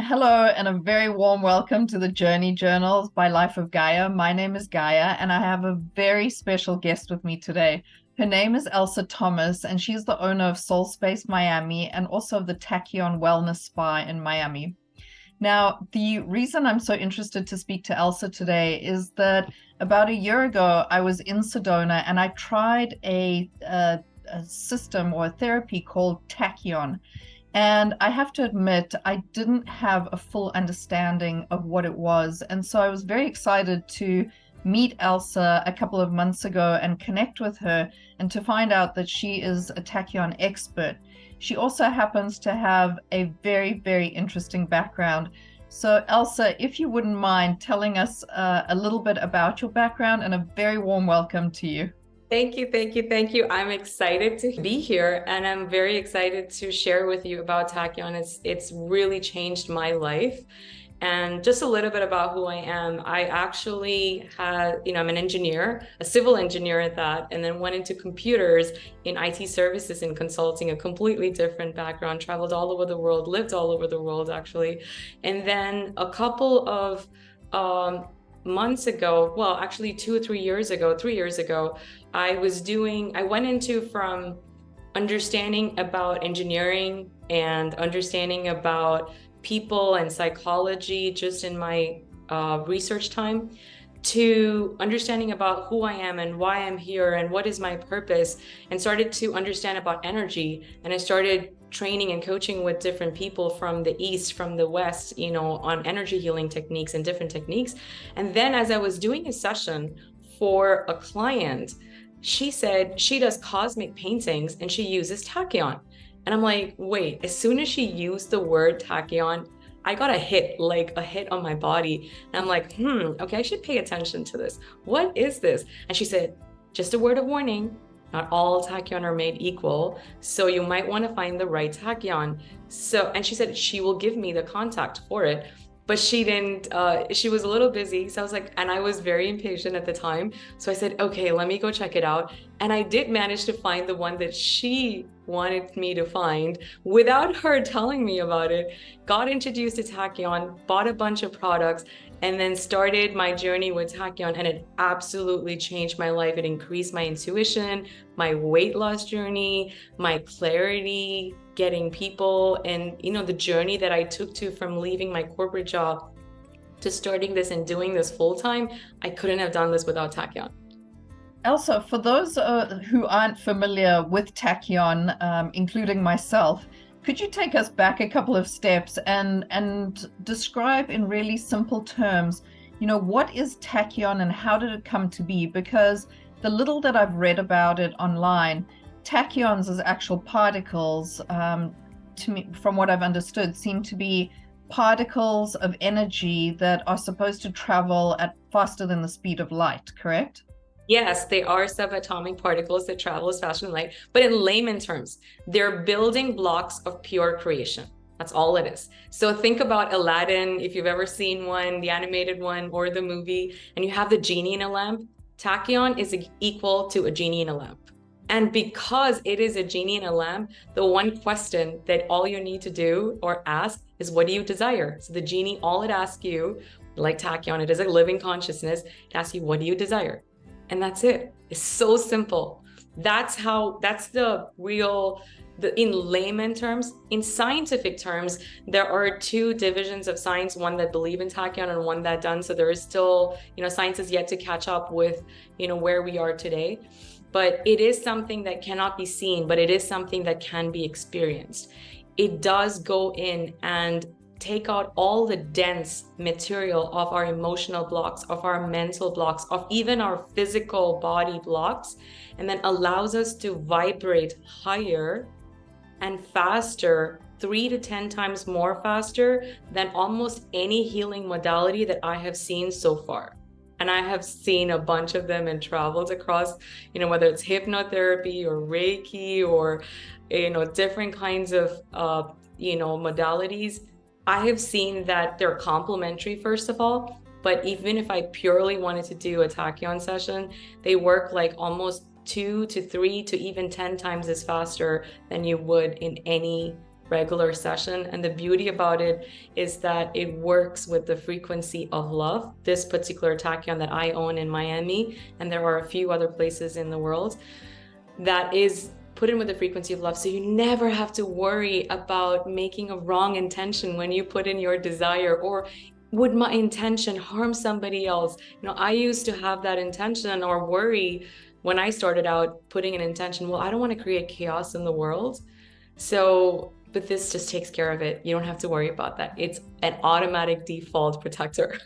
Hello, and a very warm welcome to the Journey Journals by Life of Gaia. My name is Gaia, and I have a very special guest with me today. Her name is Elsa Thomas, and she's the owner of Soul Space Miami and also of the Tachyon Wellness Spa in Miami. Now, the reason I'm so interested to speak to Elsa today is that about a year ago, I was in Sedona and I tried a system or a therapy called Tachyon. And I have to admit, I didn't have a full understanding of what it was. And so I was very excited to meet Elsa a couple of months ago and connect with her and to find out that she is a Tachyon expert. She also happens to have a very, very interesting background. So Elsa, if you wouldn't mind telling us a little bit about your background, and a very warm welcome to you. Thank you, thank you, thank you. I'm excited to be here, and I'm very excited to share with you about Tachyon. It's really changed my life. And just a little bit about who I am. I actually had, I'm an engineer, a civil engineer at that, and then went into computers in IT services and consulting, a completely different background, traveled all over the world, lived all over the world actually. And then a couple of months ago, well, actually 3 years ago, I went into from understanding about engineering and understanding about people and psychology just in my research time, to understanding about who I am and why I'm here and what is my purpose, and started to understand about energy. And I started training and coaching with different people from the East, from the West, on energy healing techniques and different techniques. And then as I was doing a session for a client, she said she does cosmic paintings and she uses Tachyon. And I'm like, wait, as soon as she used the word Tachyon, I got a hit on my body. And I'm like, okay, I should pay attention to this. What is this? And she said, just a word of warning, not all Tachyon are made equal. So you might want to find the right Tachyon. And she said she will give me the contact for it, but she didn't, she was a little busy. So I was like, and I was very impatient at the time. So I said, okay, let me go check it out. And I did manage to find the one that she wanted me to find without her telling me about it. Got introduced to Tachyon, bought a bunch of products, and then started my journey with Tachyon, and it absolutely changed my life. It increased my intuition, my weight loss journey, my clarity, getting people, and the journey that I took to from leaving my corporate job to starting this and doing this full time. I couldn't have done this without Tachyon. Elsa, for those who aren't familiar with Tachyon, including myself, could you take us back a couple of steps and describe in really simple terms, what is Tachyon and how did it come to be? Because the little that I've read about it online, tachyons as actual particles, to me, from what I've understood, seem to be particles of energy that are supposed to travel at faster than the speed of light, correct? Yes, they are subatomic particles that travel as fast as light, but in layman terms, they're building blocks of pure creation. That's all it is. So think about Aladdin, if you've ever seen one, the animated one or the movie, and you have the genie in a lamp. Tachyon is equal to a genie in a lamp. And because it is a genie in a lamp, the one question that all you need to do or ask is, what do you desire? So the genie, all it asks you, like Tachyon, it is a living consciousness, it asks you, what do you desire? And that's it. It's so simple. That's the real, in layman terms. In scientific terms, there are two divisions of science, one that believe in Tachyon and one that don't. So there is still, science is yet to catch up with, where we are today. But it is something that cannot be seen, but it is something that can be experienced. It does go in and take out all the dense material of our emotional blocks, of our mental blocks, of even our physical body blocks, and then allows us to vibrate higher and faster, 3 to 10 times more faster than almost any healing modality that I have seen so far. And I have seen a bunch of them and traveled across, whether it's hypnotherapy or Reiki or, different kinds of, modalities. I have seen that they're complementary, first of all, but even if I purely wanted to do a Tachyon session, they work like almost 2 to 3 to even 10 times as faster than you would in any regular session. And the beauty about it is that it works with the frequency of love. This particular tachyon that I own in Miami, and there are a few other places in the world, that is put in with the frequency of love. So you never have to worry about making a wrong intention when you put in your desire, or would my intention harm somebody else? I used to have that intention or worry when I started out putting an intention, well, I don't want to create chaos in the world. But this just takes care of it. You don't have to worry about that. It's an automatic default protector.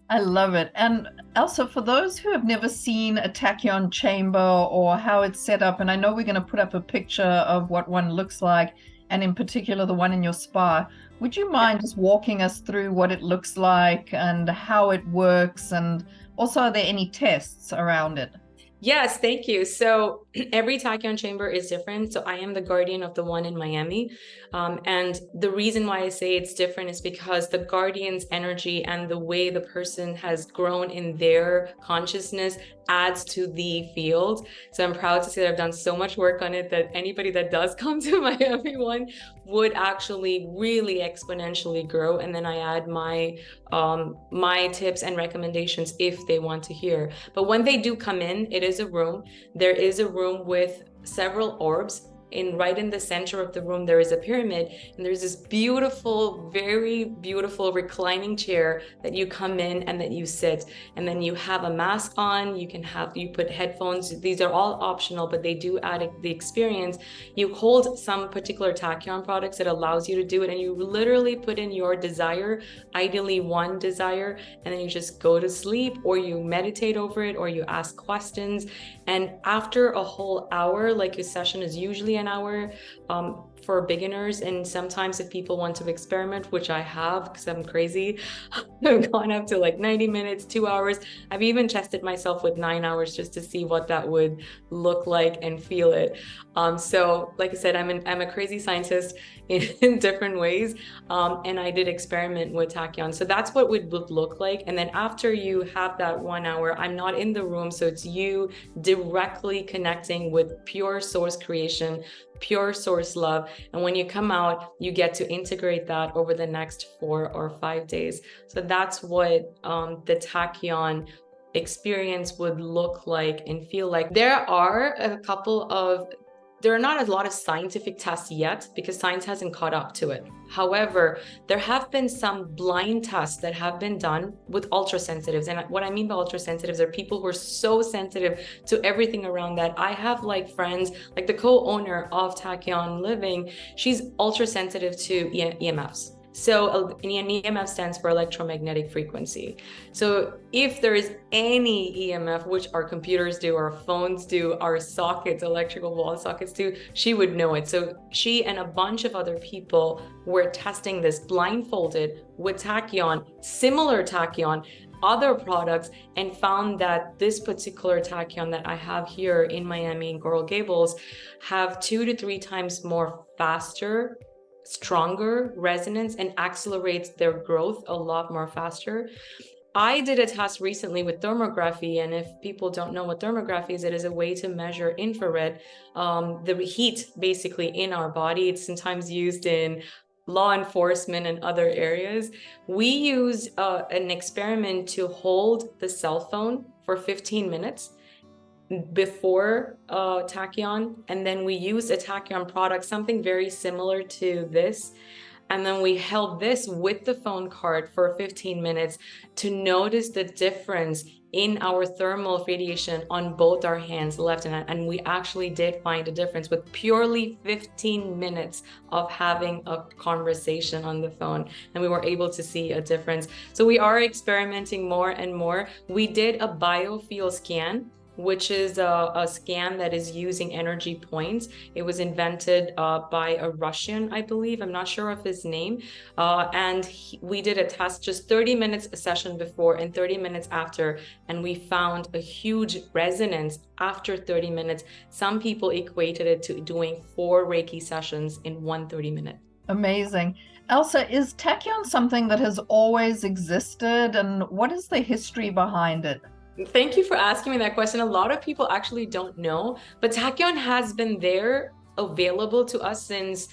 I love it. And Elsa, for those who have never seen a tachyon chamber or how it's set up, and I know we're going to put up a picture of what one looks like, and in particular the one in your spa, would you mind just walking us through what it looks like and how it works? And also, are there any tests around it? Yes, thank you. So every tachyon chamber is different. So I am the guardian of the one in Miami. And the reason why I say it's different is because the guardian's energy and the way the person has grown in their consciousness adds to the field. So I'm proud to say that I've done so much work on it that anybody that does come to Miami one would actually really exponentially grow. And then I add my tips and recommendations if they want to hear. But when they do come in, it is a room. There is a room with several orbs. Right in the center of the room, there is a pyramid, and there's this beautiful, very beautiful reclining chair that you come in and that you sit, and then you have a mask on. You put headphones. These are all optional, but they do add the experience. You hold some particular tachyon products that allows you to do it, and you literally put in your desire, ideally one desire, and then you just go to sleep, or you meditate over it, or you ask questions. And after a whole hour, like a session is usually an hour for beginners, and sometimes if people want to experiment, which I have because I'm crazy, I've gone up to like 90 minutes, 2 hours. I've even tested myself with 9 hours just to see what that would look like and feel it. So like I said, I'm a crazy scientist in different ways, and I did experiment with tachyon. So that's what it would look like. And then after you have that 1 hour, I'm not in the room, so it's you directly connecting with pure source creation, pure source love. And when you come out, you get to integrate that over the next 4 or 5 days. So that's what the tachyon experience would look like and feel like. There are not a lot of scientific tests yet because science hasn't caught up to it. However, there have been some blind tests that have been done with ultrasensitives. And what I mean by ultrasensitives are people who are so sensitive to everything around that. I have like friends, like the co-owner of Tachyon Living, she's ultrasensitive to EMFs. So an EMF stands for electromagnetic frequency. So if there is any EMF, which our computers do, our phones do, our sockets, electrical wall sockets do, she would know it. So she and a bunch of other people were testing this blindfolded with tachyon, similar tachyon, other products, and found that this particular tachyon that I have here in Miami in Coral Gables have 2 to 3 times more faster, stronger resonance, and accelerates their growth a lot more faster. I did a test recently with thermography, and if people don't know what thermography is, it is a way to measure infrared, the heat basically in our body. It's sometimes used in law enforcement and other areas. We use an experiment to hold the cell phone for 15 minutes before tachyon, and then we used a tachyon product, something very similar to this, and then we held this with the phone card for 15 minutes to notice the difference in our thermal radiation on both our hands, left and right. And we actually did find a difference with purely 15 minutes of having a conversation on the phone, and we were able to see a difference. So we are experimenting more and more. We did a biofield scan, which is a scan that is using energy points. It was invented by a Russian, I believe. I'm not sure of his name. We did a test, just 30 minutes a session before and 30 minutes after, and we found a huge resonance after 30 minutes. Some people equated it to doing 4 Reiki sessions in 1 30-minute. Amazing. Elsa, is tachyon something that has always existed, and what is the history behind it? Thank you for asking me that question. A lot of people actually don't know, but tachyon has been there available to us since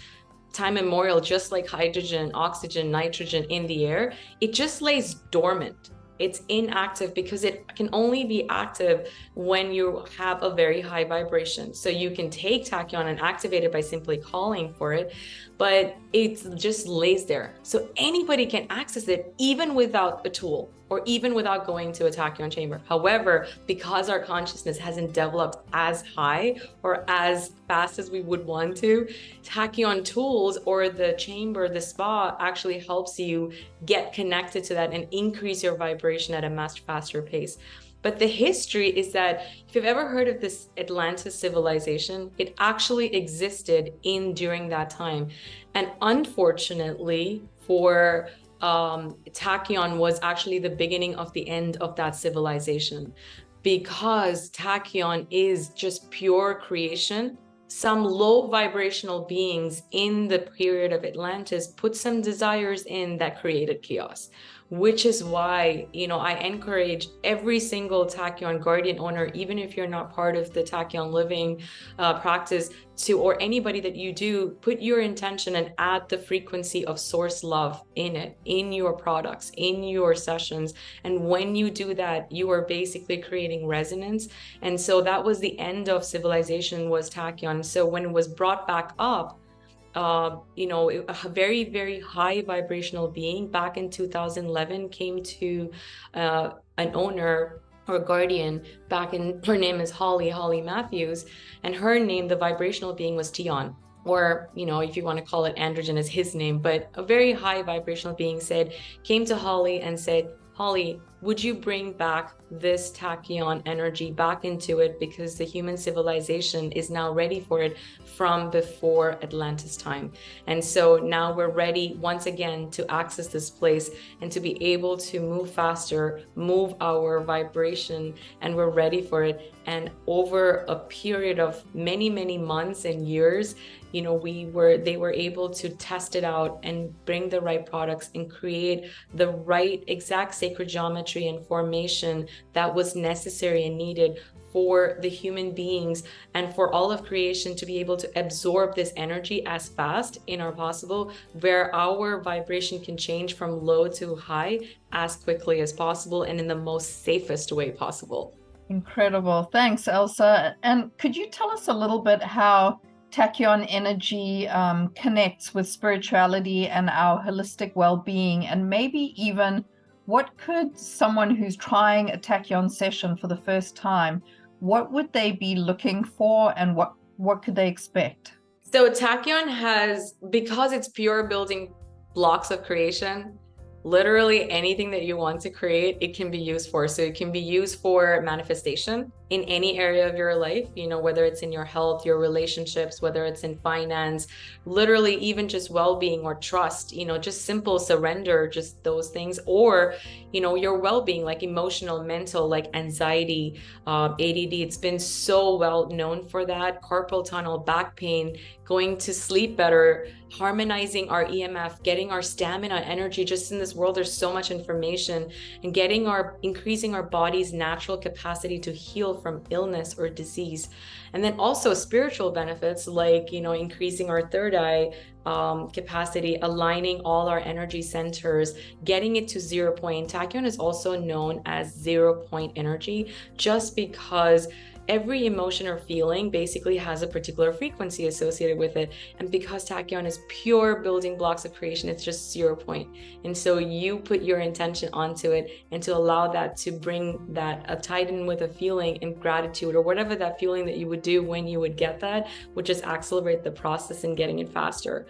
time immemorial, just like hydrogen, oxygen, nitrogen in the air, it just lays dormant. It's inactive because it can only be active when you have a very high vibration. So you can take tachyon and activate it by simply calling for it, but it just lays there. So anybody can access it even without a tool or even without going to a tachyon chamber. However, because our consciousness hasn't developed as high or as fast as we would want to, tachyon tools or the chamber, the spa actually helps you get connected to that and increase your vibration at a much faster pace. But the history is that if you've ever heard of this Atlantis civilization, it actually existed during that time. And unfortunately for tachyon was actually the beginning of the end of that civilization, because tachyon is just pure creation. Some low vibrational beings in the period of Atlantis put some desires in that created chaos, which is why, I encourage every single tachyon guardian owner, even if you're not part of the tachyon living practice, or anybody that you do, put your intention and add the frequency of source love in it, in your products, in your sessions. And when you do that, you are basically creating resonance. And so that was the end of civilization, was tachyon. So when it was brought back up, a very, very high vibrational being back in 2011 came to an owner or guardian her name is Holly Matthews, and her name, the vibrational being, was Tion, or if you want to call it androgen, is his name, but a very high vibrational being came to Holly and said, Holly, would you bring back this tachyon energy back into it, because the human civilization is now ready for it from before Atlantis time. And so now we're ready once again to access this place and to be able to move faster, move our vibration, and we're ready for it. And over a period of many, many months and years, they were able to test it out and bring the right products and create the right exact sacred geometry and formation that was necessary and needed for the human beings and for all of creation to be able to absorb this energy as fast in our possible, where our vibration can change from low to high as quickly as possible and in the most safest way possible. Incredible. Thanks, Elsa. And could you tell us a little bit how Tachyon Energy connects with spirituality and our holistic well-being, and maybe even what could someone who's trying a Tachyon session for the first time, what would they be looking for, and what could they expect? So Tachyon has, because it's pure building blocks of creation, literally anything that you want to create, it can be used for. So it can be used for manifestation in any area of your life, whether it's in your health, your relationships, whether it's in finance, literally even just well-being or trust, just simple surrender, just those things, or, your well-being, like emotional, mental, like anxiety, ADD. It's been so well known for that. Carpal tunnel, back pain, going to sleep better, harmonizing our EMF, getting our stamina, energy. Just in this world, there's so much information, and increasing our body's natural capacity to heal from illness or disease. And then also spiritual benefits, like increasing our third eye capacity, aligning all our energy centers, getting it to 0 point. Tachyon is also known as 0 point energy, just because every emotion or feeling basically has a particular frequency associated with it. And because Tachyon is pure building blocks of creation, it's just 0 point. And so you put your intention onto it, and to allow that to bring that tied in with a feeling and gratitude, or whatever that feeling that you would do when you would get that, would just accelerate the process and getting it faster.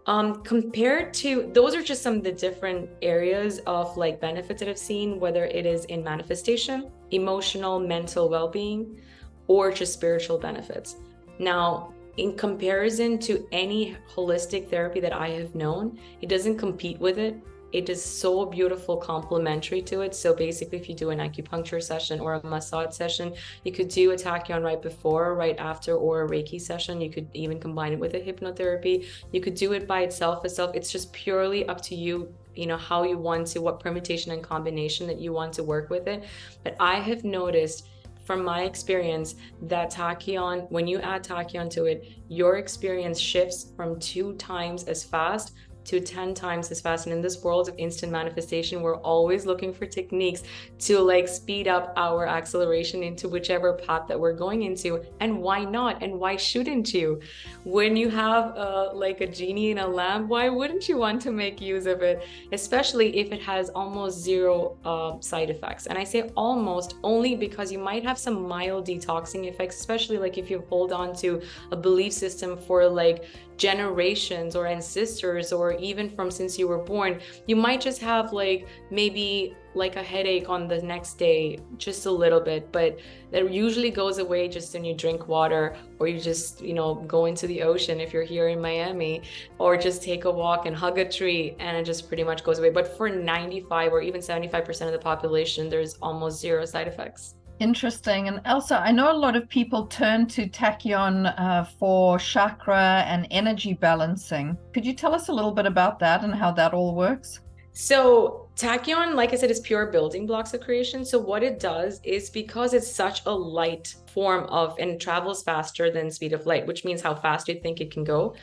Compared to, those are just some of the different areas of like benefits that I've seen, whether it is in manifestation, emotional, mental well-being, or just spiritual benefits. Now, in comparison to any holistic therapy that I have known, it doesn't compete with it. It is so beautiful, complementary to it. So basically, if you do an acupuncture session or a massage session, you could do a tachyon right before, right after, or a Reiki session. You could even combine it with a hypnotherapy. You could do it by itself. It's just purely up to you, how you want to, what permutation and combination that you want to work with it. But I have noticed from my experience, that Tachyon, when you add Tachyon to it, your experience shifts from 2 times as fast to 10 times as fast. And in this world of instant manifestation, we're always looking for techniques to like speed up our acceleration into whichever path that we're going into. And why not? And why shouldn't you? When you have like a genie in a lamp, why wouldn't you want to make use of it? Especially if it has almost zero side effects. And I say almost only because you might have some mild detoxing effects, especially like if you hold on to a belief system for like generations or ancestors, or even from since you were born. You might just have like maybe like a headache on the next day, just a little bit, but that usually goes away just when you drink water, or you just, you know, go into the ocean if you're here in Miami, or just take a walk and hug a tree, and it just pretty much goes away. But for 95 or even 75% of the population, there's almost zero side effects. Interesting. And Elsa, I know a lot of people turn to Tachyon for chakra and energy balancing. Could you tell us a little bit about that and how that all works? So Tachyon, like I said, is pure building blocks of creation. So what it does is, because it's such a light form of, and travels faster than speed of light, which means how fast you think it can go.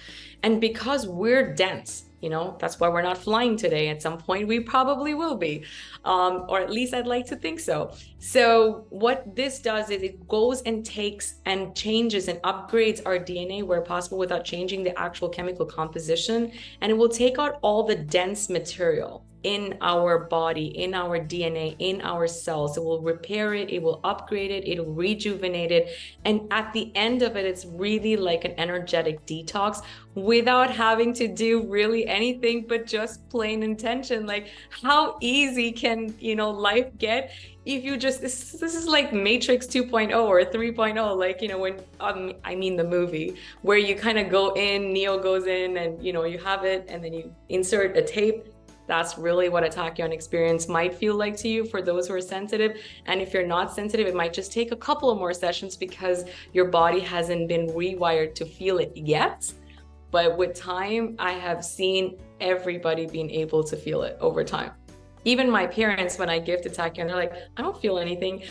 And because we're dense, you know, that's why we're not flying today. At some point, we probably will be, or at least I'd like to think so. So what this does is it goes and takes and changes and upgrades our DNA where possible without changing the actual chemical composition. And it will take out all the dense material in our body, in our DNA, in our cells. It will repair it, it will upgrade it, it'll rejuvenate it. And at the end of it, it's really like an energetic detox without having to do really anything but just plain intention. Like, how easy can, you know, life get if you just, this is like Matrix 2.0 or 3.0, like, you know, when, I mean the movie, where you kind of go in, Neo goes in and, you know, you have it and then you insert a tape. That's really what a Tachyon experience might feel like to you for those who are sensitive. And if you're not sensitive, it might just take a couple of more sessions because your body hasn't been rewired to feel it yet. But with time, I have seen everybody being able to feel it over time. Even my parents, when I give to Tachyon, they're like, I don't feel anything.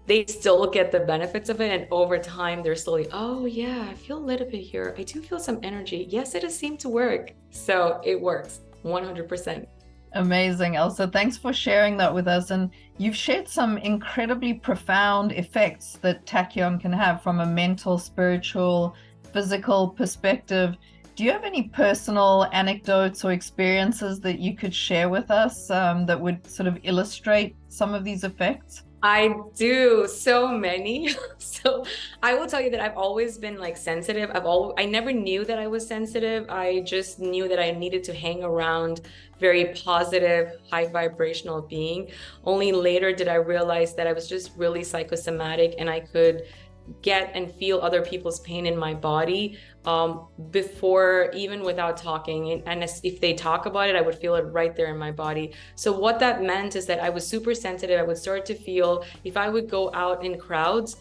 They still get the benefits of it. And over time, they're slowly, oh yeah, I feel a little bit here. I do feel some energy. Yes, it has seemed to work. So it works. 100%. Amazing, Elsa. Thanks for sharing that with us. And you've shared some incredibly profound effects that Tachyon can have from a mental, spiritual, physical perspective. Do you have any personal anecdotes or experiences that you could share with us that would sort of illustrate some of these effects? I do, so many. So I will tell you that I've always been like sensitive. I never knew that I was sensitive. I just knew that I needed to hang around very positive, high vibrational being. Only later did I realize that I was just really psychosomatic, and I could get and feel other people's pain in my body before, even without talking. And if they talk about it, I would feel it right there in my body. So what that meant is that I was super sensitive. I would start to feel, if I would go out in crowds,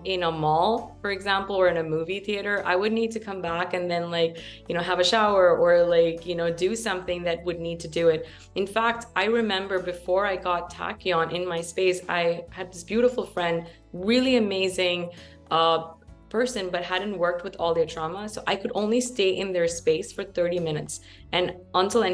in a mall, for example, or in a movie theater, I would need to come back and then, like, you know, have a shower or, like, you know, do something that would need to do it. In fact, I remember before I got Tachyon in my space, I had this beautiful friend, really amazing person, but hadn't worked with all their trauma. So I could only stay in their space for 30 minutes. And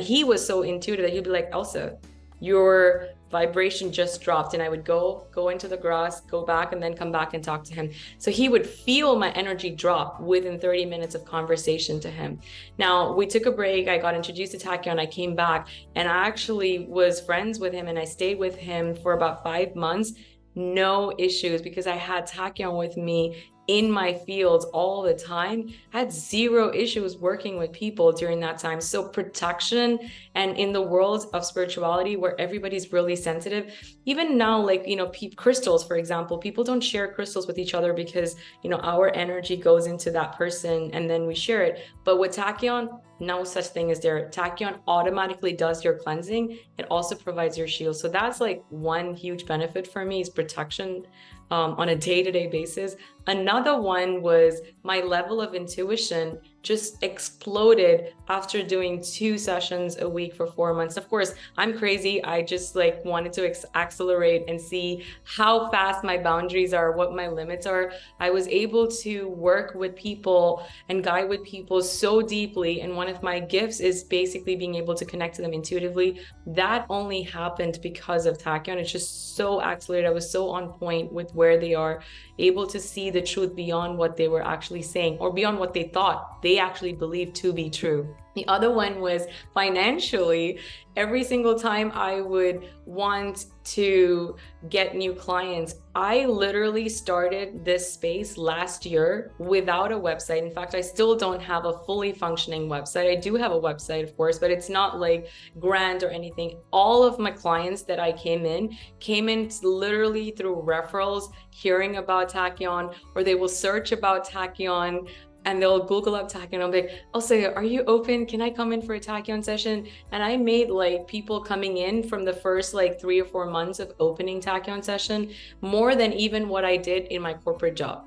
he was so intuitive that he'd be like, Elsa, your vibration just dropped. And I would go into the grass, go back, and then come back and talk to him. So he would feel my energy drop within 30 minutes of conversation to him. Now, we took a break. I got introduced to Tachyon. I came back, and I actually was friends with him, and I stayed with him for about 5 months. No issues, because I had Tachyon with me in my fields all the time. I had zero issues working with people during that time. So protection, and in the world of spirituality where everybody's really sensitive, even now, like, you know, crystals, for example, people don't share crystals with each other because, you know, our energy goes into that person and then we share it. But with Tachyon, no such thing as there. Tachyon automatically does your cleansing. It also provides your shield. So that's like one huge benefit for me, is protection on a day-to-day basis. Another one was my level of intuition just exploded after doing 2 sessions a week for 4 months. Of course, I'm crazy. I just like wanted to accelerate and see how fast my boundaries are, what my limits are. I was able to work with people and guide with people so deeply. And one of my gifts is basically being able to connect to them intuitively. That only happened because of Tachyon. It's just so accelerated. I was so on point with where they are, able to see the truth beyond what they were actually saying or beyond what they thought they actually believed to be true. The other one was financially. Every single time I would want to get new clients, I literally started this space last year without a website. In fact, I still don't have a fully functioning website. I do have a website, of course, but it's not like grand or anything. All of my clients that I came in literally through referrals, hearing about Tachyon, or they will search about Tachyon and they'll Google up Tachyon. I'm like, Elsa, are you open? Can I come in for a Tachyon session? And I made like people coming in from the first like 3 or 4 months of opening Tachyon session more than even what I did in my corporate job.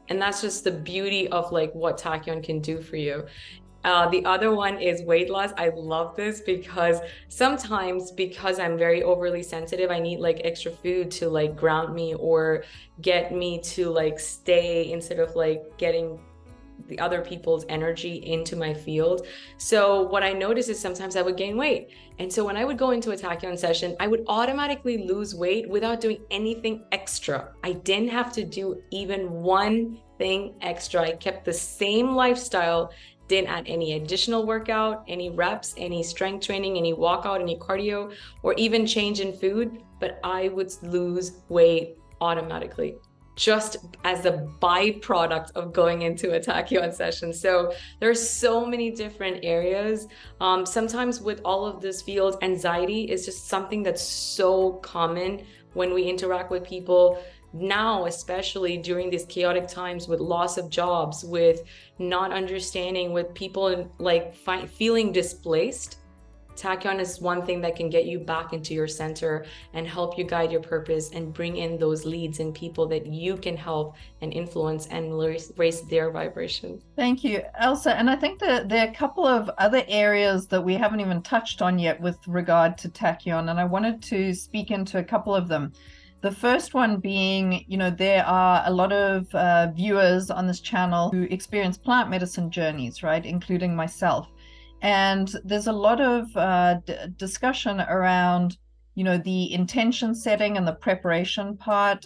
And that's just the beauty of like what Tachyon can do for you. The other one is weight loss. I love this because sometimes, because I'm very overly sensitive, I need like extra food to like ground me or get me to like stay instead of like getting the other people's energy into my field. So what I noticed is sometimes I would gain weight. And so when I would go into a Tachyon session, I would automatically lose weight without doing anything extra. I didn't have to do even one thing extra. I kept the same lifestyle, didn't add any additional workout, any reps, any strength training, any walkout, any cardio, or even change in food, but I would lose weight automatically, just as a byproduct of going into a Tachyon session. So there's so many different areas. Sometimes with all of this field, anxiety is just something that's so common when we interact with people now, especially during these chaotic times with loss of jobs, with not understanding, with people like feeling displaced. Tachyon is one thing that can get you back into your center and help you guide your purpose and bring in those leads and people that you can help and influence and raise their vibration. Thank you, Elsa. And I think that there are a couple of other areas that we haven't even touched on yet with regard to Tachyon, and I wanted to speak into a couple of them. The first one being, there are a lot of viewers on this channel who experience plant medicine journeys, right, including myself. And there's a lot of discussion around, the intention setting and the preparation part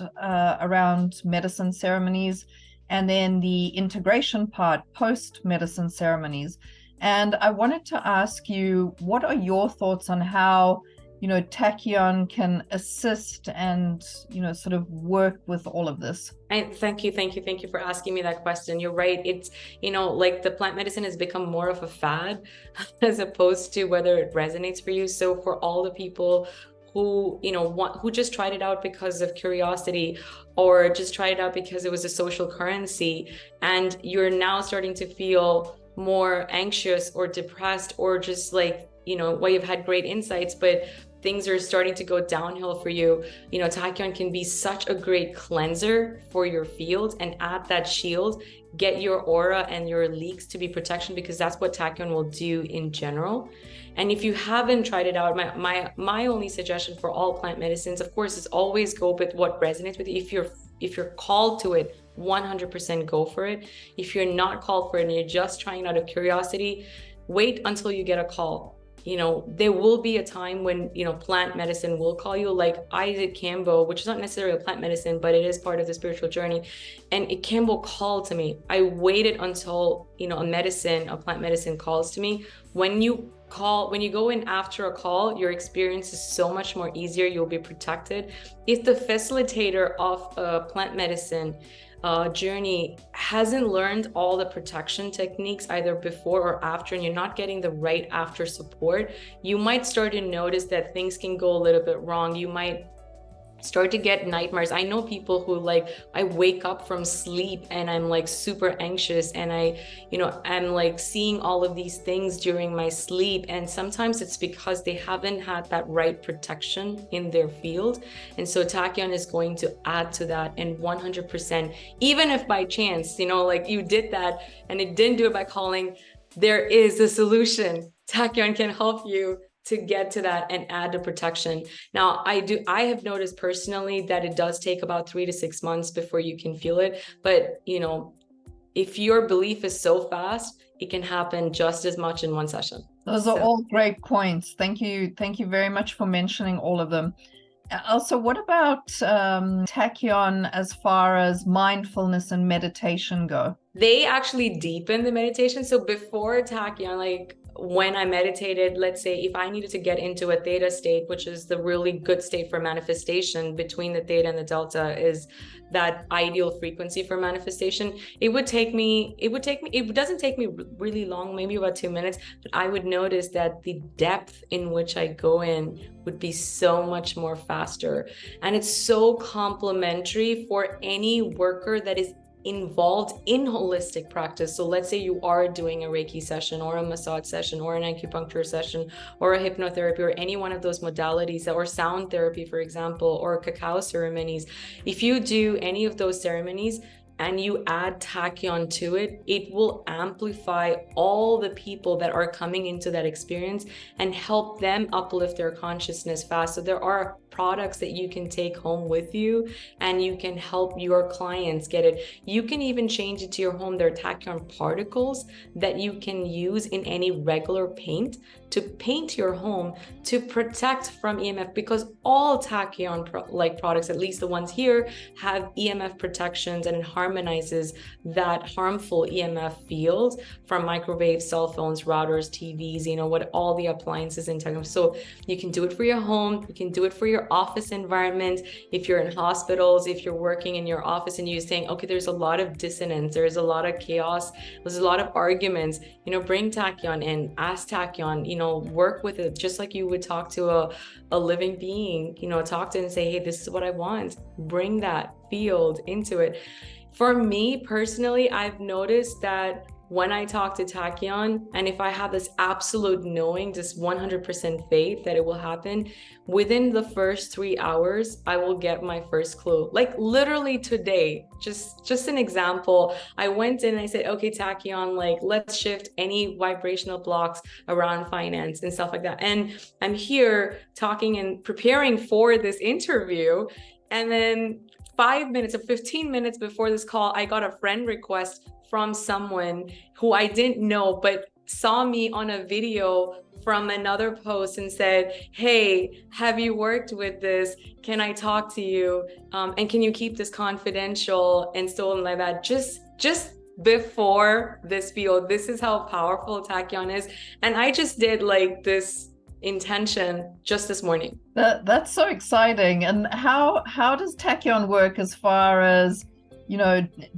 around medicine ceremonies, and then the integration part post-medicine ceremonies. And I wanted to ask you, what are your thoughts on how, Tachyon can assist and, sort of work with all of this? Thank you for asking me that question. You're right. It's, like the plant medicine has become more of a fad as opposed to whether it resonates for you. So for all the people who, who just tried it out because of curiosity or just tried it out because it was a social currency, and you're now starting to feel more anxious or depressed or just like, well, you've had great insights, but things are starting to go downhill for you. Tachyon can be such a great cleanser for your field and add that shield, get your aura and your leaks to be protection, because that's what Tachyon will do in general. And if you haven't tried it out, my only suggestion for all plant medicines, of course, is always go with what resonates with you. If you're called to it, 100% go for it. If you're not called for it and you're just trying out of curiosity, wait until you get a call. There will be a time when, plant medicine will call you. Like I did Kambo, which is not necessarily a plant medicine, but it is part of the spiritual journey. And Kambo called to me. I waited until, a plant medicine calls to me. When you go in after a call, your experience is so much more easier. You'll be protected. If the facilitator of a plant medicine journey hasn't learned all the protection techniques either before or after, and you're not getting the right after support, you might start to notice that things can go a little bit wrong. You might start to get nightmares. I know people who like, I wake up from sleep and I'm like super anxious and I'm like seeing all of these things during my sleep. And sometimes it's because they haven't had that right protection in their field. And so Tachyon is going to add to that. And 100%, even if by chance, like you did that and it didn't do it by calling, there is a solution. Tachyon can help you to get to that and add the protection. Now, I have noticed personally that it does take about 3 to 6 months before you can feel it. But, if your belief is so fast, it can happen just as much in one session. Those are all great points. Thank you. Thank you very much for mentioning all of them. Also, what about Tachyon as far as mindfulness and meditation go? They actually deepen the meditation. So before Tachyon, like when I meditated, let's say if I needed to get into a theta state, which is the really good state for manifestation, between the theta and the delta is that ideal frequency for manifestation. It doesn't take me really long, maybe about 2 minutes, but I would notice that the depth in which I go in would be so much more faster. And it's so complementary for any worker that is involved in holistic practice. So let's say you are doing a Reiki session or a massage session or an acupuncture session or a hypnotherapy or any one of those modalities, or sound therapy, for example, or cacao ceremonies. If you do any of those ceremonies and you add Tachyon to it, it will amplify all the people that are coming into that experience and help them uplift their consciousness fast. So there are products that you can take home with you and you can help your clients get it. You can even change it to your home. There are Tachyon particles that you can use in any regular paint to paint your home to protect from EMF, because all Tachyon products, at least the ones here, have EMF protections, and it harmonizes that harmful EMF field from microwaves, cell phones, routers, TVs, what all the appliances in Tachyon. So you can do it for your home, you can do it for your office environment. If you're in hospitals, if you're working in your office and you're saying, okay, there's a lot of dissonance, there's a lot of chaos, there's a lot of arguments, bring Tachyon in, ask Tachyon, work with it just like you would talk to a living being, talk to it and say, hey, this is what I want. Bring that field into it. For me personally, I've noticed that when I talk to Tachyon, and if I have this absolute knowing, just 100% faith that it will happen, within the first 3 hours, I will get my first clue. Like literally today, just an example. I went in and I said, okay, Tachyon, like let's shift any vibrational blocks around finance and stuff like that. And I'm here talking and preparing for this interview. And then 5 minutes or 15 minutes before this call, I got a friend request from someone who I didn't know, but saw me on a video from another post and said, hey, have you worked with this? Can I talk to you? And can you keep this confidential and so on like that? Just before this field, this is how powerful Tachyon is. And I just did like this intention just this morning. That's so exciting. And how does Tachyon work as far as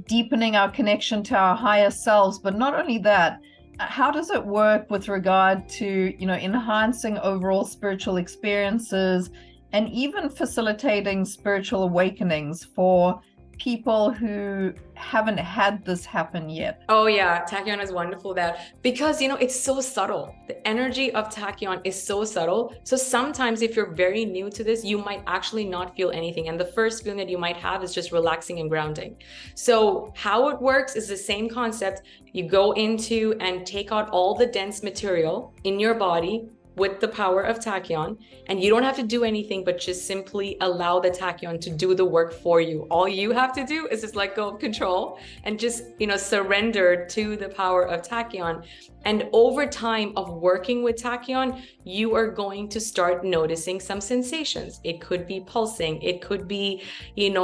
deepening our connection to our higher selves? But not only that, how does it work with regard to, enhancing overall spiritual experiences and even facilitating spiritual awakenings for people who haven't had this happen yet? Oh yeah, Tachyon is wonderful because it's so subtle. The energy of Tachyon is so subtle. So sometimes if you're very new to this, you might actually not feel anything. And the first feeling that you might have is just relaxing and grounding. So how it works is the same concept. You go into and take out all the dense material in your body with the power of Tachyon, and you don't have to do anything but just simply allow the Tachyon to do the work for you. All you have to do is just let go of control and just surrender to the power of Tachyon. And over time of working with Tachyon, you are going to start noticing some sensations. It could be pulsing, it could be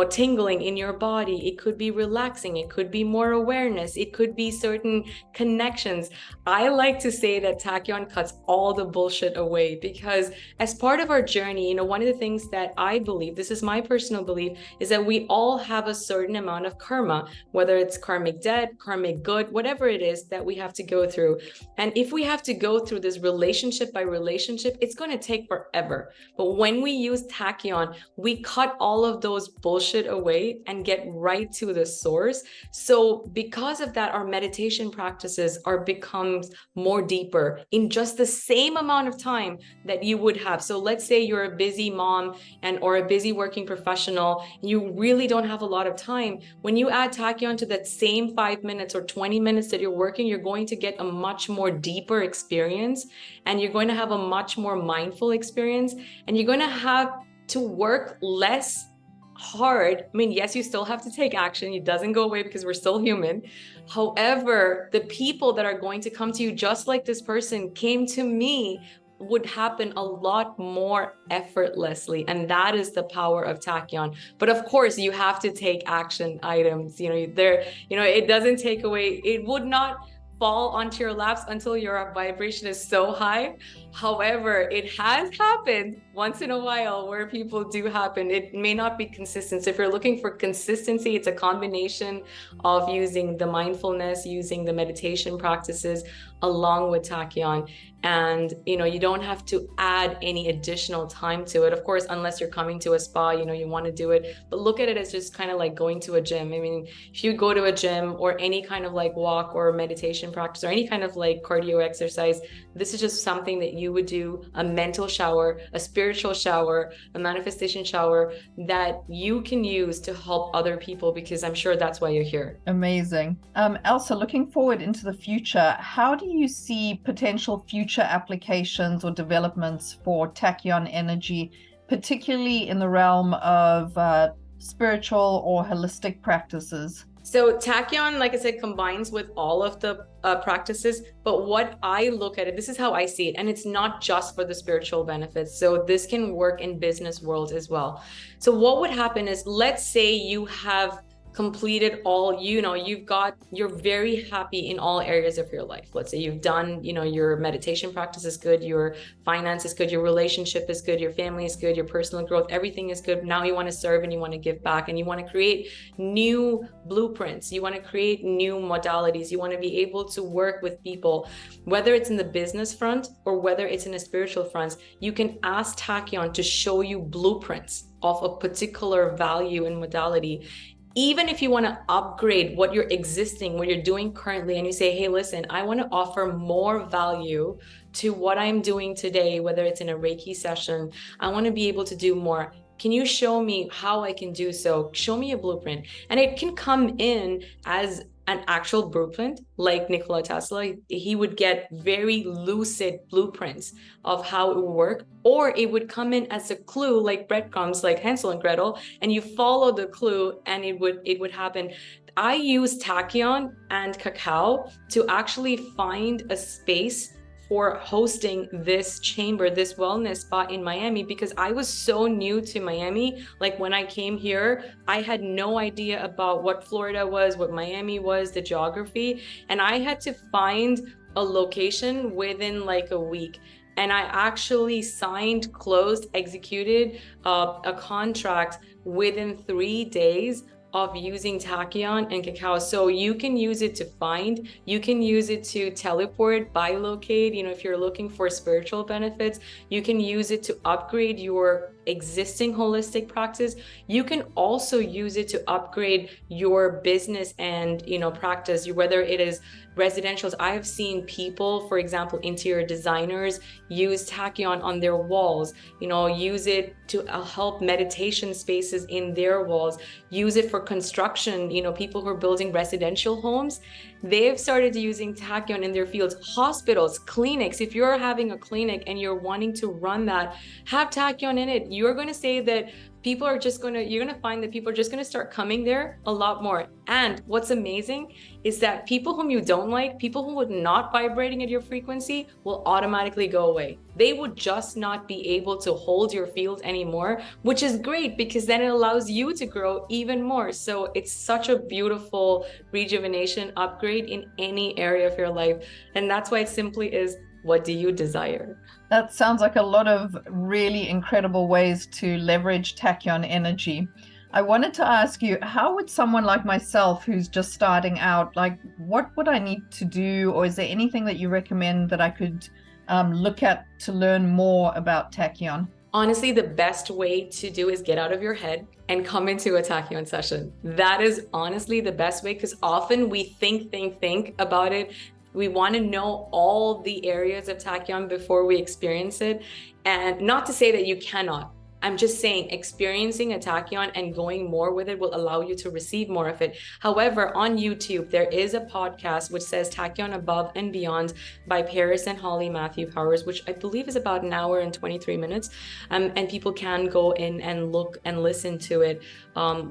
tingling in your body, it could be relaxing, it could be more awareness, it could be certain connections. I like to say that Tachyon cuts all the bullshit away, because as part of our journey, one of the things that I believe, this is my personal belief, is that we all have a certain amount of karma, whether it's karmic debt, karmic good, whatever it is that we have to go through. And if we have to go through this relationship by relationship, it's going to take forever. But when we use Tachyon, we cut all of those bullshit away and get right to the source. So because of that, our meditation practices becomes more deeper in just the same amount of time that you would have. So let's say you're a busy mom or a busy working professional, you really don't have a lot of time. When you add Tachyon to that same 5 minutes or 20 minutes that you're working, you're going to get a much more deeper experience, and you're going to have a much more mindful experience, and you're going to have to work less hard. I mean, yes, you still have to take action. It doesn't go away because we're still human. However, the people that are going to come to you, just like this person came to me, would happen a lot more effortlessly. And that is the power of Tachyon. But of course, you have to take action items. It doesn't take away, it would not fall onto your laps until your vibration is so high. However, it has happened once in a while where people do happen. It may not be consistent. So if you're looking for consistency, it's a combination of using the mindfulness, using the meditation practices along with Tachyon. And, you don't have to add any additional time to it. Of course, unless you're coming to a spa, you want to do it. But look at it as just kind of like going to a gym. I mean, if you go to a gym or any kind of like walk or meditation practice or any kind of like cardio exercise, this is just something that you would do, a mental shower, a spiritual shower, a manifestation shower that you can use to help other people, because I'm sure that's why you're here. Amazing. Elsa, looking forward into the future, how do you see potential future applications or developments for Tachyon Energy, particularly in the realm of spiritual or holistic practices? So Tachyon, like I said, combines with all of the practices, but what I look at it, this is how I see it, and it's not just for the spiritual benefits. So this can work in business world as well. So what would happen is, let's say you have completed all, you're very happy in all areas of your life. Let's say you've done, your meditation practice is good, your finance is good, your relationship is good, your family is good, your personal growth, everything is good. Now you want to serve and you want to give back, and you want to create new blueprints. You want to create new modalities. You want to be able to work with people, whether it's in the business front or whether it's in a spiritual front. You can ask Tachyon to show you blueprints of a particular value and modality. Even if you want to upgrade what you're doing currently, and you say, hey, listen, I want to offer more value to what I'm doing today, whether it's in a Reiki session, I want to be able to do more. Can you show me how I can do so? Show me a blueprint. And it can come in as an actual blueprint, like Nikola Tesla. He would get very lucid blueprints of how it would work, or it would come in as a clue, like breadcrumbs, like Hansel and Gretel, and you follow the clue and it would happen. I use Tachyon and cacao to actually find a space for hosting this chamber, this wellness spa in Miami, because I was so new to Miami. Like when I came here, I had no idea about what Florida was, what Miami was, the geography. And I had to find a location within like a week. And I actually signed, closed, executed a contract within 3 days of using Tachyon and cacao. So you can use it to find, you can use it to teleport, bilocate, if you're looking for spiritual benefits, you can use it to upgrade your existing holistic practice. You can also use it to upgrade your business and practice, whether it is residentials. I have seen people, for example, interior designers, use Tachyon on their walls, use it to help meditation spaces in their walls, use it for construction, people who are building residential homes, they've started using Tachyon in their fields. Hospitals, clinics, if you're having a clinic and you're wanting to run that, have Tachyon in it. You're going to say that you're going to find that people are just going to start coming there a lot more. And what's amazing is that people whom you don't like, people who would not vibrating at your frequency, will automatically go away. They would just not be able to hold your field anymore, which is great because then it allows you to grow even more. So it's such a beautiful rejuvenation upgrade in any area of your life. And that's why it simply is, what do you desire? That sounds like a lot of really incredible ways to leverage Tachyon energy. I wanted to ask you, how would someone like myself who's just starting out, like, what would I need to do? Or is there anything that you recommend that I could look at to learn more about Tachyon? Honestly, the best way to do is get out of your head and come into a Tachyon session. That is honestly the best way, because often we think about it. We want to know all the areas of Tachyon before we experience it. And not to say that you cannot. I'm just saying experiencing a Tachyon and going more with it will allow you to receive more of it. However, on YouTube, there is a podcast which says Tachyon Above and Beyond by Paris and Holly Matthew Powers, which I believe is about an hour and 23 minutes. And people can go in and look and listen to it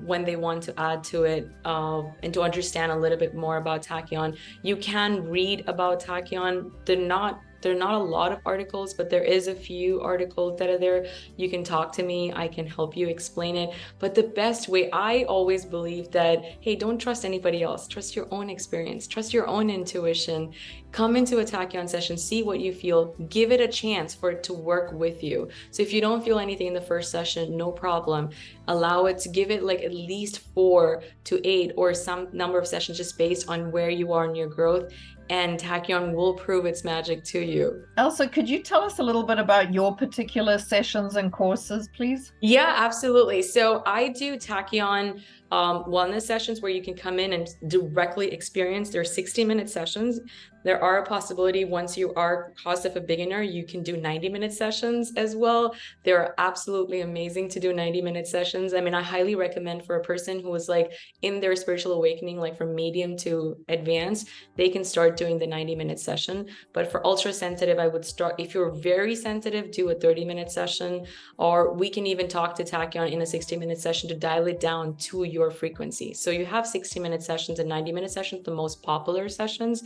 when they want to add to it and to understand a little bit more about Tachyon. You can read about Tachyon. There are not a lot of articles, but there is a few articles that are there. You can talk to me. I can help you explain it. But the best way, I always believe that, hey, don't trust anybody else. Trust your own experience. Trust your own intuition. Come into a Tachyon session, see what you feel. Give it a chance for it to work with you. So if you don't feel anything in the first session, no problem. Allow it to give it like at least 4 to 8 or some number of sessions just based on where you are in your growth. And Tachyon will prove its magic to you. Elsa, could you tell us a little bit about your particular sessions and courses, please? Yeah, absolutely. So I do Tachyon wellness sessions where you can come in and directly experience. They're 60-minute sessions. There are a possibility once you are cost of a beginner, you can do 90-minute sessions as well. They're absolutely amazing to do 90-minute sessions. I mean, I highly recommend for a person who is like in their spiritual awakening, like from medium to advanced, they can start doing the 90-minute session. But for ultra sensitive, I would start, if you're very sensitive, do a 30-minute session, or we can even talk to Tachyon in a 60-minute session to dial it down to your frequency. So you have 60-minute sessions and 90-minute sessions, the most popular sessions.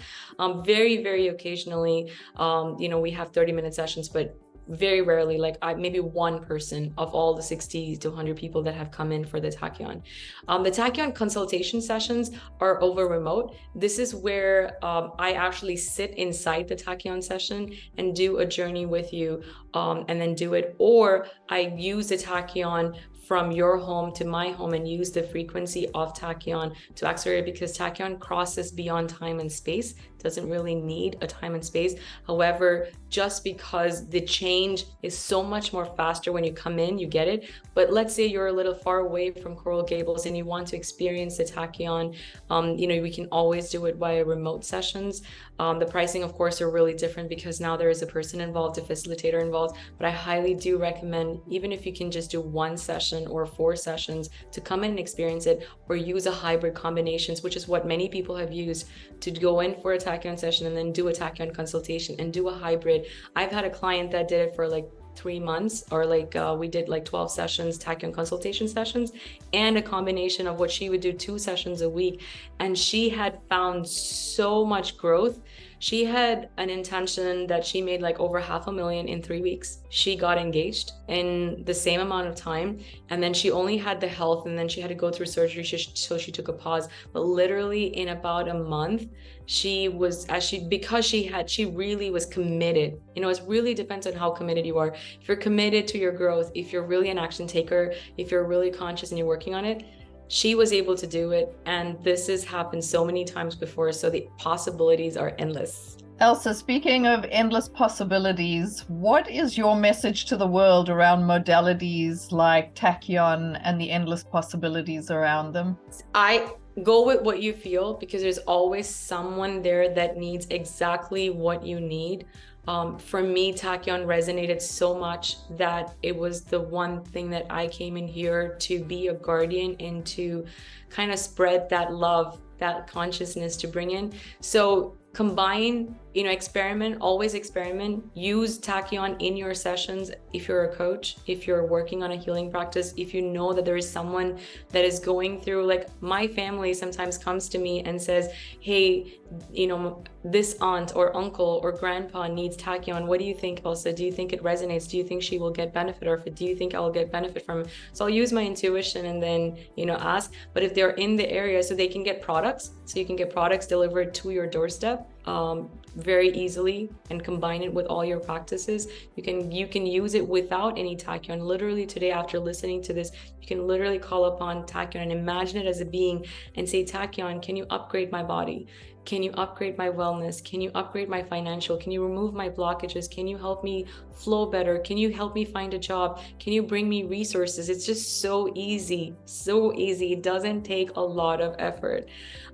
Very, very occasionally, we have 30-minute sessions, but very rarely, like maybe one person of all the 60 to 100 people that have come in for the Tachyon. The Tachyon consultation sessions are over remote. This is where I actually sit inside the Tachyon session and do a journey with you and then do it. Or I use the Tachyon from your home to my home and use the frequency of Tachyon to accelerate, because Tachyon crosses beyond time and space, doesn't really need a time and space. However, just because the change is so much more faster when you come in, you get it. But let's say you're a little far away from Coral Gables and you want to experience the Tachyon, we can always do it via remote sessions. The pricing, of course, are really different because now there is a person involved, a facilitator involved. But I highly do recommend, even if you can just do 1 session or 4 sessions, to come in and experience it, or use a hybrid combinations, which is what many people have used, to go in for a Tachyon session and then do a Tachyon consultation and do a hybrid. I've had a client that did it for like 3 months, or we did like 12 sessions, Tachyon consultation sessions, and a combination of what she would do 2 sessions a week. And she had found so much growth. She had an intention that she made like over $500,000 in 3 weeks. She got engaged in the same amount of time, and then she only had the health, and then she had to go through surgery, so she took a pause. But literally in about a month, she really was committed. It really depends on how committed you are. If you're committed to your growth, if you're really an action taker, if you're really conscious and you're working on it, she was able to do it. And this has happened so many times before. So the possibilities are endless. Elsa, speaking of endless possibilities, what is your message to the world around modalities like Tachyon and the endless possibilities around them? I go with what you feel, because there's always someone there that needs exactly what you need. For me, Tachyon resonated so much that it was the one thing that I came in here to be a guardian and to kind of spread that love, that consciousness to bring in. So combine, always experiment, use Tachyon in your sessions. If you're a coach, if you're working on a healing practice, if you know that there is someone that is going through, like my family sometimes comes to me and says, hey, this aunt or uncle or grandpa needs Tachyon. What do you think, Elsa? Do you think it resonates? Do you think she will get benefit, or do you think I will get benefit from it? So I'll use my intuition and then, ask. But if they're in the area, so they can get products, so you can get products delivered to your doorstep. very easily and combine it with all your practices. You can use it without any tachyon. Literally today, after listening to this, you can literally call upon tachyon and imagine it as a being and say, Tachyon, can you upgrade my body? Can you upgrade my wellness? Can you upgrade my financial? Can you remove my blockages? Can you help me flow better? Can you help me find a job? Can you bring me resources? It's just so easy, so easy. It doesn't take a lot of effort.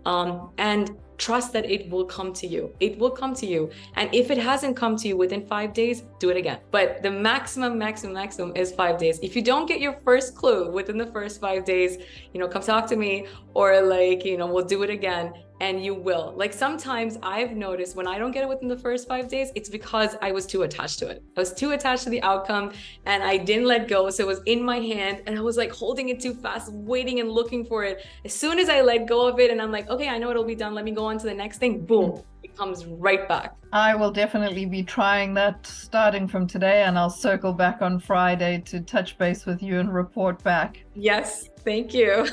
And trust that it will come to you. It will come to you. And if it hasn't come to you within 5 days, do it again. But the maximum is 5 days. If you don't get your first clue within the first 5 days, come talk to me, or we'll do it again. And you will. Like, sometimes I've noticed when I don't get it within the first 5 days, it's because I was too attached to it. I was too attached to the outcome and I didn't let go. So it was in my hand and I was like holding it too fast, waiting and looking for it. As soon as I let go of it and I'm like, okay, I know it'll be done, let me go on to the next thing, boom, it comes right back. I will definitely be trying that starting from today, and I'll circle back on Friday to touch base with you and report back. Yes, thank you.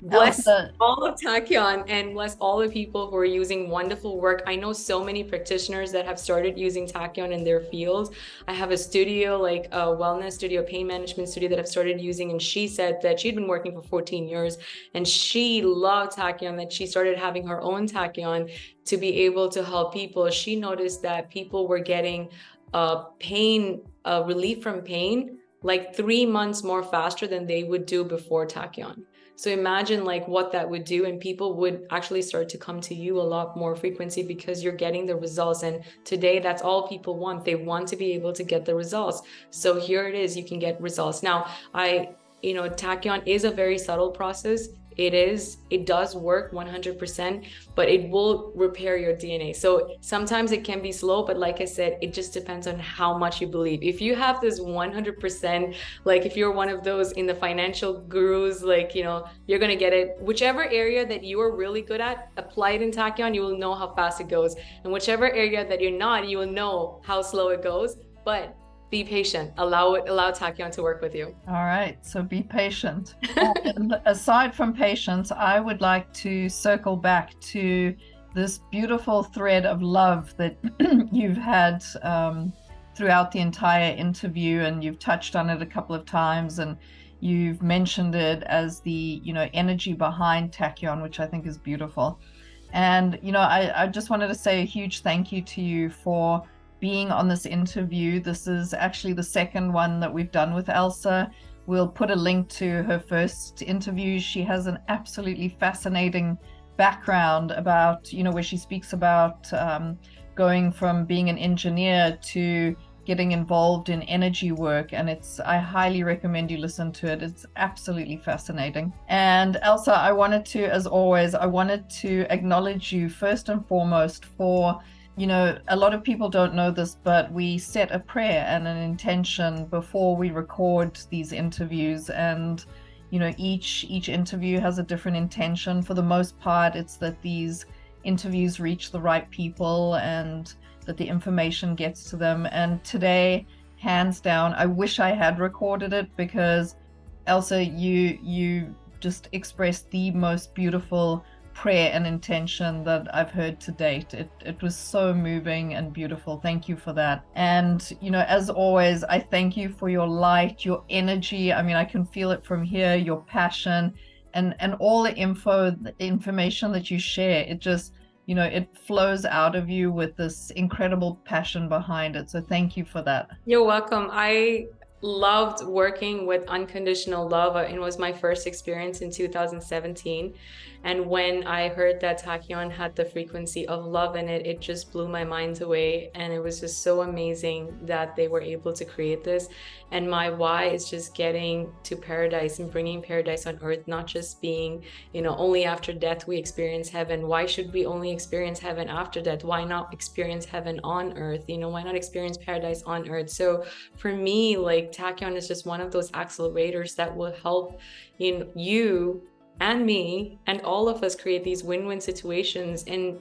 Bless all of Tachyon and bless all the people who are using wonderful work. I know so many practitioners that have started using Tachyon in their fields. I have a studio, like a wellness studio, pain management studio, that I've started using, and she said that she'd been working for 14 years and she loved Tachyon, that she started having her own Tachyon to be able to help people. She noticed that people were getting relief from pain like 3 months more faster than they would do before Tachyon. So imagine like what that would do, and people would actually start to come to you a lot more frequency because you're getting the results. And today, that's all people want. They want to be able to get the results. So here it is, you can get results. Now, Tachyon is a very subtle process. It does work 100%, but it will repair your DNA. So sometimes it can be slow, but like I said, it just depends on how much you believe. If you have this 100%, like if you're one of those in the financial gurus, like, you're going to get it. Whichever area that you are really good at, apply it in Tachyon, you will know how fast it goes. And whichever area that you're not, you will know how slow it goes. But be patient. Allow Tachyon to work with you. All right. So be patient. And aside from patience, I would like to circle back to this beautiful thread of love that you've had throughout the entire interview, and you've touched on it a couple of times, and you've mentioned it as the energy behind Tachyon, which I think is beautiful. And I just wanted to say a huge thank you to you for being on this interview. This is actually the second one that we've done with Elsa. We'll put a link to her first interview. She has an absolutely fascinating background about, where she speaks about going from being an engineer to getting involved in energy work. And I highly recommend you listen to it. It's absolutely fascinating. And Elsa, I wanted to acknowledge you first and foremost for, a lot of people don't know this, but we set a prayer and an intention before we record these interviews. And, each interview has a different intention. For the most part, it's that these interviews reach the right people and that the information gets to them. And today, hands down, I wish I had recorded it, because Elsa, you just expressed the most beautiful prayer and intention that I've heard to date. It was so moving and beautiful. Thank you for that. And as always, I thank you for your light, your energy. I mean, I can feel it from here, your passion, and all the information that you share. It just it flows out of you with this incredible passion behind it. So thank you for that. You're welcome. I loved working with unconditional love. It was my first experience in 2017. And when I heard that Tachyon had the frequency of love in it, it just blew my mind away. And it was just so amazing that they were able to create this. And my why is just getting to paradise and bringing paradise on earth, not just being, only after death we experience heaven. Why should we only experience heaven after death? Why not experience heaven on earth? Why not experience paradise on earth? So for me, like, Tachyon is just one of those accelerators that will help you and me and all of us create these win-win situations, and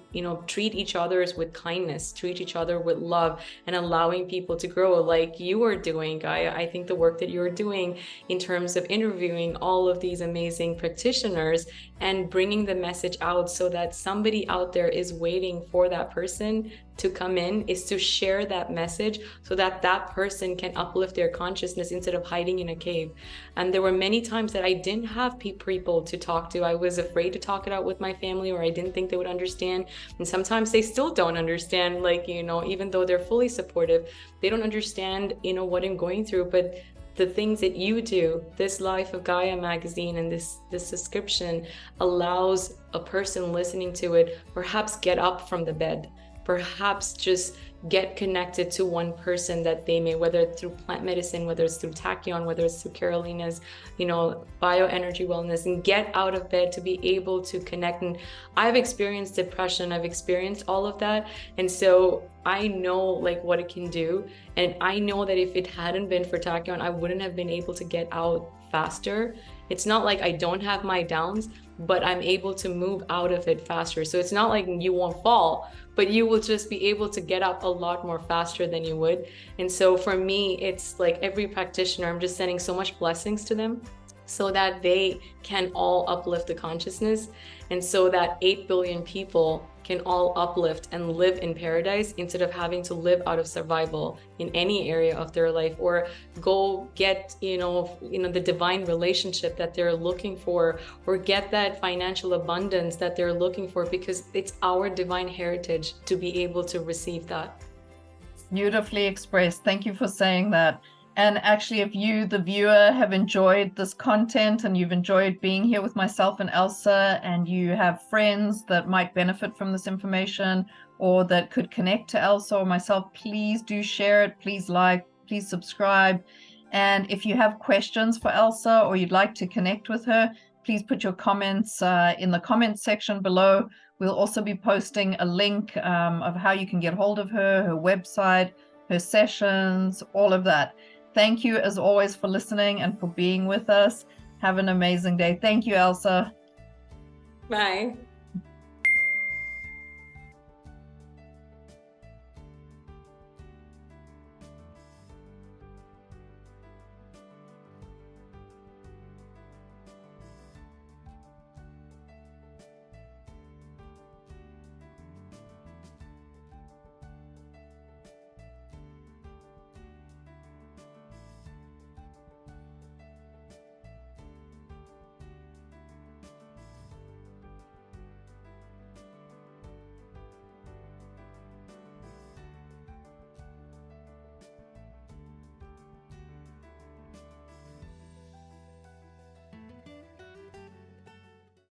treat each others with kindness, treat each other with love, and allowing people to grow like you are doing, Gaia. I think the work that you're doing in terms of interviewing all of these amazing practitioners and bringing the message out so that somebody out there is waiting for that person to come in, is to share that message so that that person can uplift their consciousness instead of hiding in a cave. And there were many times that I didn't have people to talk to. I was afraid to talk it out with my family, or I didn't think they would understand. And sometimes they still don't understand, like, even though they're fully supportive, they don't understand, what I'm going through. But the things that you do, this Life of Gaia magazine and this subscription allows a person listening to it perhaps get up from the bed, perhaps just get connected to one person that they may, whether it's through plant medicine, whether it's through Tachyon, whether it's through Carolina's, bioenergy wellness, and get out of bed to be able to connect. And I've experienced depression, I've experienced all of that. And so I know like what it can do. And I know that if it hadn't been for Tachyon, I wouldn't have been able to get out faster. It's not like I don't have my downs, but I'm able to move out of it faster. So it's not like you won't fall, but you will just be able to get up a lot more faster than you would. And so for me, it's like every practitioner, I'm just sending so much blessings to them so that they can all uplift the consciousness, and so that 8 billion people can all uplift and live in paradise instead of having to live out of survival in any area of their life, or go get the divine relationship that they're looking for, or get that financial abundance that they're looking for, because it's our divine heritage to be able to receive that. Beautifully expressed. Thank you for saying that. And actually, if you, the viewer, have enjoyed this content and you've enjoyed being here with myself and Elsa, and you have friends that might benefit from this information or that could connect to Elsa or myself, please do share it. Please like, please subscribe. And if you have questions for Elsa or you'd like to connect with her, please put your comments in the comments section below. We'll also be posting a link of how you can get hold of her website, her sessions, all of that. Thank you, as always, for listening and for being with us. Have an amazing day. Thank you, Elsa. Bye.